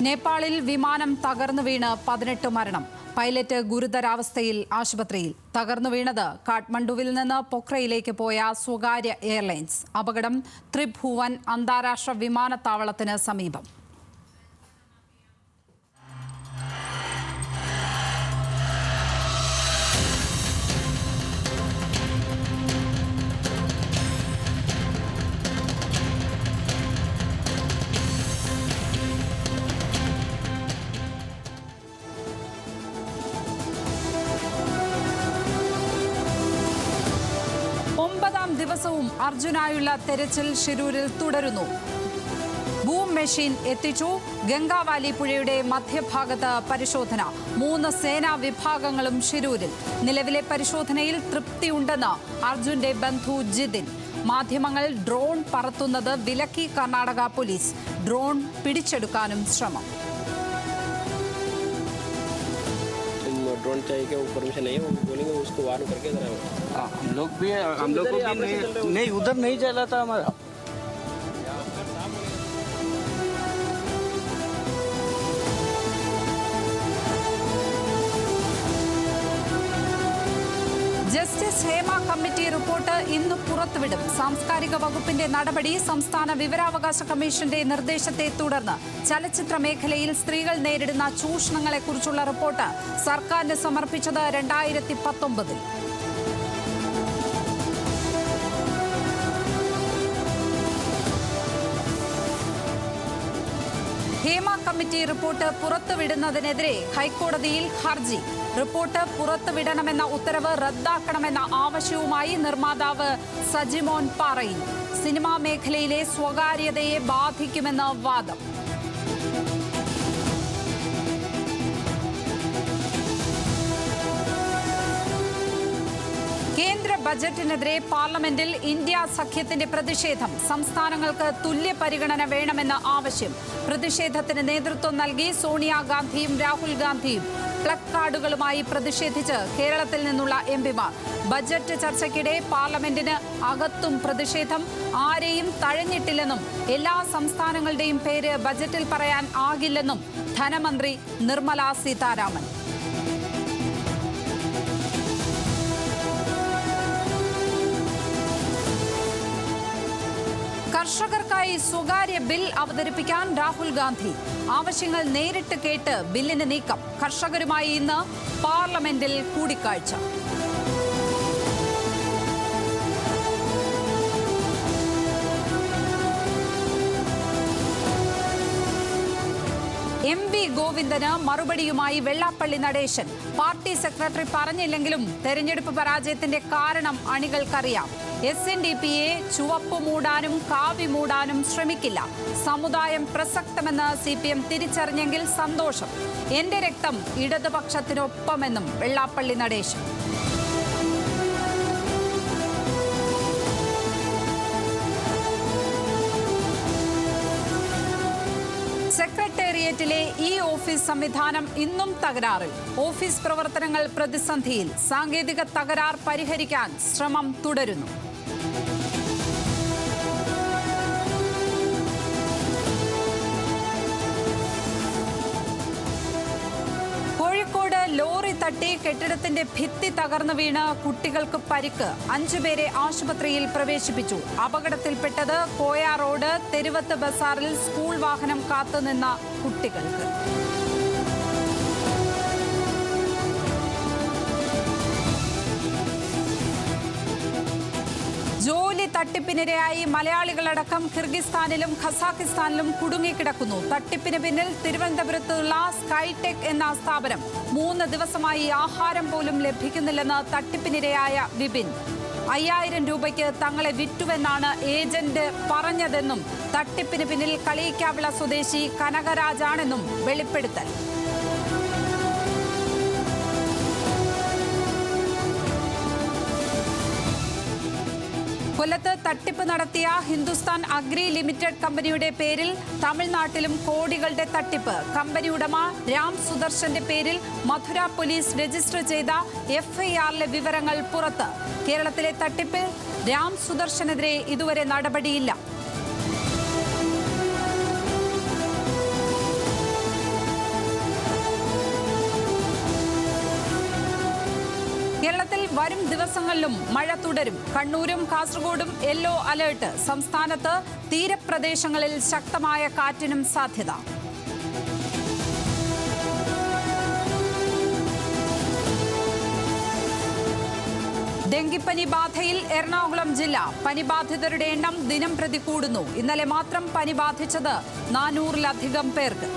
നേപ്പാളിൽ വിമാനം തകർന്നു വീണ് 18 മരണം. പൈലറ്റ് ഗുരുതരാവസ്ഥയിൽ ആശുപത്രിയിൽ. തകർന്നു വീണത് കാഠ്മണ്ഡുവിൽ നിന്ന് പൊഖ്രയിലേക്ക് പോയ സ്വകാര്യ എയർലൈൻസ്. അപകടം ത്രിഭുവൻ അന്താരാഷ്ട്ര വിമാനത്താവളത്തിന് സമീപം. ദിവസവും അർജുനായുള്ള തെരച്ചിൽ ഷിരൂരിൽ തുടരുന്നു. ബൂം മെഷീൻ എത്തിച്ചു. ഗംഗാവാലി പുഴയുടെ മധ്യഭാഗത്ത് പരിശോധന. 3 സേനാ വിഭാഗങ്ങളും ഷിരൂരിൽ. നിലവിലെ പരിശോധനയിൽ തൃപ്തിയുണ്ടെന്ന് അർജുന്റെ ബന്ധു ജിതിൻ. മാധ്യമങ്ങൾ ഡ്രോൺ പറത്തുന്നത് വിലക്കി കർണാടക പോലീസ്. ഡ്രോൺ പിടിച്ചെടുക്കാനും ശ്രമം. ड्रोन चाहिए कि वो परमिशन नहीं है, वो बोलेंगे उसको वार्न करके इधर आओ। हम लोग को भी नहीं उधर नहीं चला था हमारा। ജസ്റ്റിസ് ഹേമ കമ്മിറ്റി റിപ്പോർട്ട് ഇന്ന് പുറത്തുവിടും. സാംസ്കാരിക വകുപ്പിന്റെ നടപടി സംസ്ഥാന വിവരാവകാശ കമ്മീഷന്റെ നിർദ്ദേശത്തെ തുടർന്ന് ചലച്ചിത്ര മേഖലയിൽ സ്ത്രീകൾ നേരിടുന്ന ചൂഷണങ്ങളെക്കുറിച്ചുള്ള റിപ്പോർട്ട് സർക്കാരിന് സമർപ്പിച്ചത് 2019. ഹേമ കമ്മിറ്റി റിപ്പോർട്ട് പുറത്തുവിടുന്നതിനെതിരെ ഹൈക്കോടതിയിൽ ഹർജി. റിപ്പോർട്ട് പുറത്തുവിടണമെന്ന ഉത്തരവ് റദ്ദാക്കണമെന്ന ആവശ്യവുമായി നിർമ്മാതാവ് സജിമോൻ പാറയിൽ. സിനിമാ മേഖലയിലെ സ്വകാര്യതയെ ബാധിക്കുമെന്ന് വാദം. കേന്ദ്ര ബജറ്റിനെതിരെ പാർലമെന്റിൽ ഇന്ത്യ സഖ്യത്തിന്റെ പ്രതിഷേധം. സംസ്ഥാനങ്ങൾക്ക് തുല്യ പരിഗണന വേണമെന്ന ആവശ്യം. പ്രതിഷേധത്തിന് നേതൃത്വം നൽകി സോണിയാഗാന്ധിയും രാഹുൽ ഗാന്ധിയും. പ്ലക്കാർഡുകളുമായി പ്രതിഷേധിച്ച് കേരളത്തിൽ നിന്നുള്ള എംപിമാർ. ബജറ്റ് ചർച്ചയ്ക്കിടെ പാർലമെന്റിന് അകത്തും പ്രതിഷേധം. ആരെയും തഴഞ്ഞിട്ടില്ലെന്നും എല്ലാ സംസ്ഥാനങ്ങളുടെയും പേര് ബജറ്റിൽ പറയാൻ ആകില്ലെന്നും ധനമന്ത്രി നിർമ്മല സീതാരാമൻ. കർഷകർക്കായി സ്വകാര്യ ബിൽ അവതരിപ്പിക്കാൻ രാഹുൽ ഗാന്ധി. ആവശ്യങ്ങൾ നേരിട്ട് കേട്ട് ബില്ലിന് നീക്കം. കർഷകരുമായി ഇന്ന് പാർലമെന്റിൽ കൂടിക്കാഴ്ച. എം.വി. ഗോവിന്ദന് മറുപടിയുമായി വെള്ളാപ്പള്ളി നടേശൻ. പാർട്ടി സെക്രട്ടറി പറഞ്ഞില്ലെങ്കിലും തെരഞ്ഞെടുപ്പ് പരാജയത്തിന്റെ കാരണം അണികൾക്കറിയാം. SNDPയെ ചുവപ്പ് മൂടാനും കാവി മൂടാനും ശ്രമിക്കില്ല. സമുദായം പ്രസക്തമെന്ന് CPM തിരിച്ചറിഞ്ഞെങ്കിൽ സന്തോഷം. എന്റെ രക്തം ഇടതുപക്ഷത്തിനൊപ്പമെന്നും വെള്ളാപ്പള്ളി നടേശൻ. സെക്രട്ടേറിയറ്റിലെ ഓഫീസ് സംവിധാനം ഇന്നും തകരാറിൽ. ഓഫീസ് പ്രവർത്തനങ്ങൾ പ്രതിസന്ധിയിൽ. സാങ്കേതിക തകരാർ പരിഹരിക്കാൻ ശ്രമം തുടരുന്നു. കോഴിക്കോട് ലോറി തട്ടി കെട്ടിടത്തിന്റെ ഭിത്തി തകർന്നു വീണ് കുട്ടികൾക്ക് പരിക്ക്. 5 പേരെ ആശുപത്രിയിൽ പ്രവേശിപ്പിച്ചു. അപകടത്തിൽപ്പെട്ടത് കോയ റോഡ് തെരുവത്ത് ബസാറിൽ സ്കൂൾ വാഹനം കാത്തുനിന്ന കുട്ടികൾക്ക്. ജോലി തട്ടിപ്പിനിരയായി മലയാളികളടക്കം കിർഗിസ്ഥാനിലും ഖസാക്കിസ്ഥാനിലും കുടുങ്ങിക്കിടക്കുന്നു. തട്ടിപ്പിന് പിന്നിൽ തിരുവനന്തപുരത്തുള്ള സ്കൈടെക് എന്ന സ്ഥാപനം. 3 ദിവസമായി ആഹാരം പോലും ലഭിക്കുന്നില്ലെന്ന് തട്ടിപ്പിനിരയായ വിപിൻ. 5000 രൂപയ്ക്ക് തങ്ങളെ വിറ്റുവെന്നാണ് ഏജന്റ് പറഞ്ഞതെന്നും തട്ടിപ്പിന് പിന്നിൽ കളിയിക്കാവിള സ്വദേശി കനകരാജാണെന്നും വെളിപ്പെടുത്തൽ. കൊല്ലത്ത് തട്ടിപ്പ് നടത്തിയ ഹിന്ദുസ്ഥാൻ അഗ്രി ലിമിറ്റഡ് കമ്പനിയുടെ പേരിൽ തമിഴ്നാട്ടിലും കോടികളുടെ തട്ടിപ്പ്. കമ്പനി ഉടമ രാം സുദർശന്റെ പേരിൽ മധുര പോലീസ് രജിസ്റ്റർ ചെയ്ത FIRലെ വിവരങ്ങൾ പുറത്ത്. കേരളത്തിലെ തട്ടിപ്പിൽ രാം സുദർശനെതിരെ ഇതുവരെ നടപടിയില്ല. വരും ദിവസങ്ങളിലും മഴ തുടരും. കണ്ണൂരും കാസർഗോഡും യെല്ലോ അലേർട്ട്. സംസ്ഥാനത്ത് തീരപ്രദേശങ്ങളിൽ ശക്തമായ കാറ്റിനും സാധ്യത. ഡെങ്കിപ്പനി ബാധയിൽ എറണാകുളം ജില്ല. പനിബാധിതരുടെ എണ്ണം ദിനം പ്രതി കൂടുന്നു. ഇന്നലെ മാത്രം പനി ബാധിച്ചത് 400-ലധികം പേർക്ക്.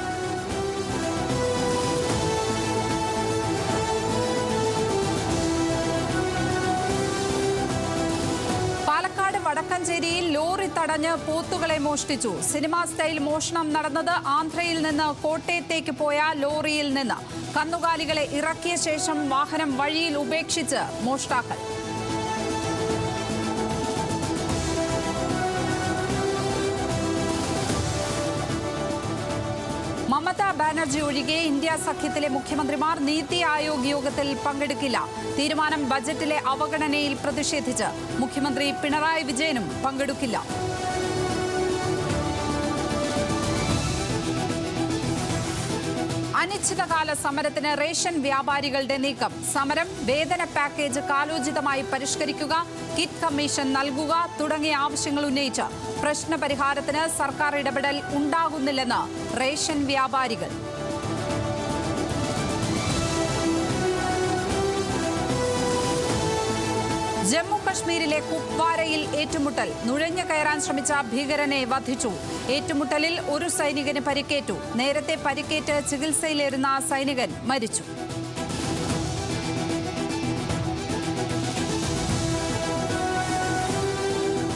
പാലക്കാട് വടക്കഞ്ചേരിയിൽ ലോറി തടഞ്ഞ് പോത്തുകളെ മോഷ്ടിച്ചു. സിനിമാ സ്റ്റൈൽ മോഷണം നടന്നത് ആന്ധ്രയിൽ നിന്ന് കോട്ടയത്തേക്ക് പോയ ലോറിയിൽ നിന്ന്. കന്നുകാലികളെ ഇറക്കിയ ശേഷം വാഹനം വഴിയിൽ ഉപേക്ഷിച്ച് മോഷ്ടാക്കൾ. മമതാ ബാനർജി ഒഴികെ ഇന്ത്യ സഖ്യത്തിലെ മുഖ്യമന്ത്രിമാർ നീതി ആയോഗ് യോഗത്തിൽ പങ്കെടുക്കില്ല. തീരുമാനം ബജറ്റിലെ അവഗണനയിൽ പ്രതിഷേധിച്ച് മുഖ്യമന്ത്രി പിണറായി വിജയനും പങ്കെടുക്കില്ല. അനിശ്ചിതകാല സമരത്തിന് റേഷൻ വ്യാപാരികളുടെ നീക്കം. സമരം, വേതന പാക്കേജ് കാലോചിതമായി പരിഷ്കരിക്കുക, കിറ്റ് കമ്മീഷൻ നൽകുക തുടങ്ങിയ ആവശ്യങ്ങൾ ഉന്നയിച്ച് പ്രശ്നപരിഹാരത്തിന് സർക്കാർ ഇടപെടൽ ഉണ്ടാകുന്നില്ലെന്ന് റേഷൻ വ്യാപാരികൾ. ജമ്മു കശ്മീരിലെ കുപ്വാരയിൽ ഏറ്റുമുട്ടൽ. നുഴഞ്ഞു കയറാൻ ശ്രമിച്ച ഭീകരനെ വധിച്ചു. ഏറ്റുമുട്ടലിൽ ഒരു സൈനികന് പരിക്കേറ്റു. നേരത്തെ പരിക്കേറ്റ് ചികിത്സയിലിരുന്ന സൈനികൻ മരിച്ചു.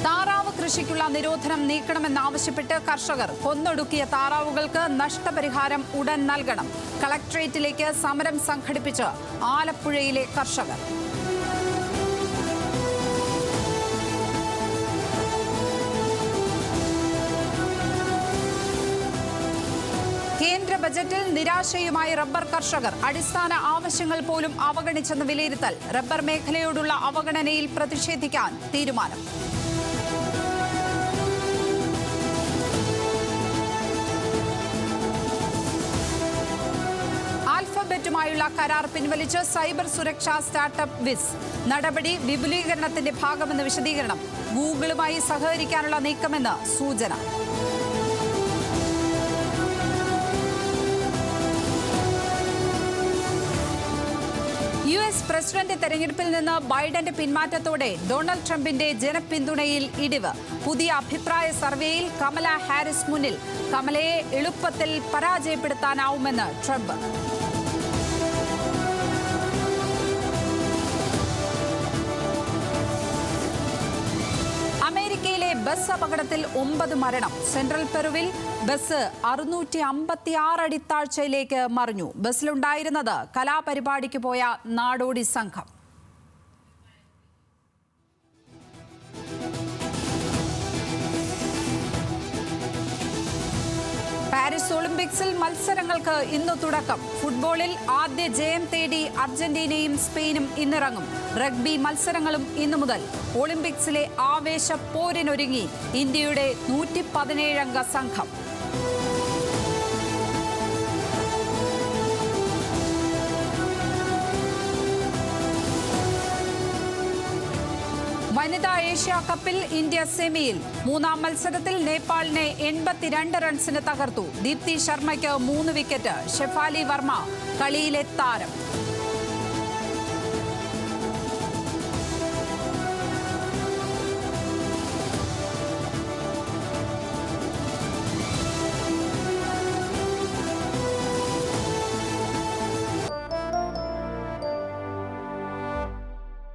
താറാവ് കൃഷിക്കുള്ള നിരോധനം നീക്കണമെന്നാവശ്യപ്പെട്ട് കർഷകർ. കൊന്നൊടുക്കിയ താറാവുകൾക്ക് നഷ്ടപരിഹാരം ഉടൻ നൽകണം. കളക്ടറേറ്റിലേക്ക് സമരം സംഘടിപ്പിച്ച് ആലപ്പുഴയിലെ കർഷകർ. കേന്ദ്ര ബജറ്റിൽ നിരാശയുമായി റബ്ബർ കർഷകർ. അടിസ്ഥാന ആവശ്യങ്ങൾ പോലും അവഗണിച്ചെന്ന് വിലയിരുത്തൽ. റബ്ബർ മേഖലയോടുള്ള അവഗണനയിൽ പ്രതിഷേധിക്കാൻ തീരുമാനം. ആൽഫബറ്റുമായുള്ള കരാർ പിൻവലിച്ച് സൈബർ സുരക്ഷാ സ്റ്റാർട്ടപ്പ് വിസ്. നടപടി വിപുലീകരണത്തിന്റെ ഭാഗമെന്ന് വിശദീകരണം. ഗൂഗിളുമായി സഹകരിക്കാനുള്ള നീക്കമെന്ന് സൂചന. US പ്രസിഡന്റ് തെരഞ്ഞെടുപ്പിൽ നിന്ന് ബൈഡന്റെ പിന്മാറ്റത്തോടെ ഡൊണാൾഡ് ട്രംപിന്റെ ജനപിന്തുണയിൽ ഇടിവ്. പുതിയ അഭിപ്രായ സർവേയിൽ കമല ഹാരിസ് മുന്നിൽ. കമലയെ എളുപ്പത്തിൽ പരാജയപ്പെടുത്താനാവുമെന്ന് ട്രംപ്. അമേരിക്കയിലെ ബസ് അപകടത്തിൽ 9 മരണം. സെൻട്രൽ പെറുവിൽ ബസ് 656 അടി താഴ്ചയിലേക്ക് മറിഞ്ഞു. ബസ്സിലുണ്ടായിരുന്നത് കലാപരിപാടിക്ക് പോയ നാടോടി സംഘം. പാരീസ് ഒളിമ്പിക്സിൽ മത്സരങ്ങൾക്ക് ഇന്ന് തുടക്കം. ഫുട്ബോളിൽ ആദ്യ ജയം തേടി അർജന്റീനയും സ്പെയിനും ഇന്നിറങ്ങും. റഗ്ബി മത്സരങ്ങളും ഇന്നു മുതൽ. ഒളിമ്പിക്സിലെ ആവേശ പോരിനൊരുങ്ങി ഇന്ത്യയുടെ 117 അംഗ സംഘം. വനിതാ ഏഷ്യ കപ്പിൽ ഇന്ത്യ സെമിയിൽ. 3-ാം മത്സരത്തിൽ നേപ്പാളിനെ 82 റൺസിന് തകർത്തു. ദീപ്തി ശർമ്മയ്ക്ക് 3 വിക്കറ്റ്. ഷെഫാലി വർമ്മ കളിയിലെ താരം.